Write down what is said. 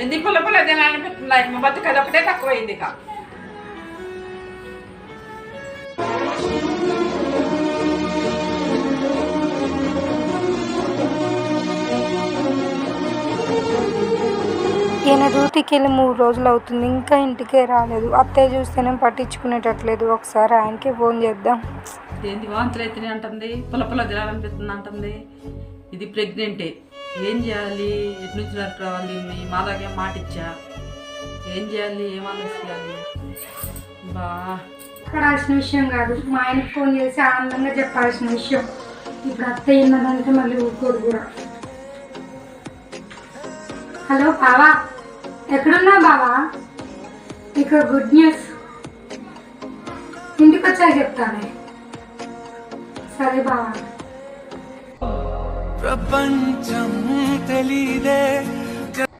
ఎందుకు పుల్ల పుల్ల తినాలనిపిస్తుంది మా బతుకు అది ఒకటే తక్కువైంది ఇక. ఈయన డ్యూటీకి వెళ్ళి 3 రోజులు అవుతుంది, ఇంకా ఇంటికే రాలేదు. అత్తయ్య చూస్తేనే పట్టించుకునేటట్లేదు. ఒకసారి ఆయనకే ఫోన్ చేద్దాం. ఏంది వాంతులు అయితేనే అంటుంది, పుల్ల పుల్ల తినాలనిపిస్తుంది అంటుంది. ఇది ప్రెగ్నెంటే, ఏం చేయాలి? ఎటు నుంచి రావాలి? మాలాగే మాట ఇచ్చా, ఏం చేయాలి? ఏం ఆలోచించాలి? బా పడాల్సిన విషయం కాదు, మా ఆయనకు ఫోన్ చేసి ఆనందంగా చెప్పాల్సిన విషయం. ఇప్పుడు అత్తయ్య ఉన్నదంటే మళ్ళీ ఊరుకోదు కూడా. హలో బావా, ఎక్కడున్నా బావా? నీకు గుడ్ న్యూస్, ఇంటికి వచ్చాక చెప్తానే. సరే బావా. ప్రపంచం తెలీదే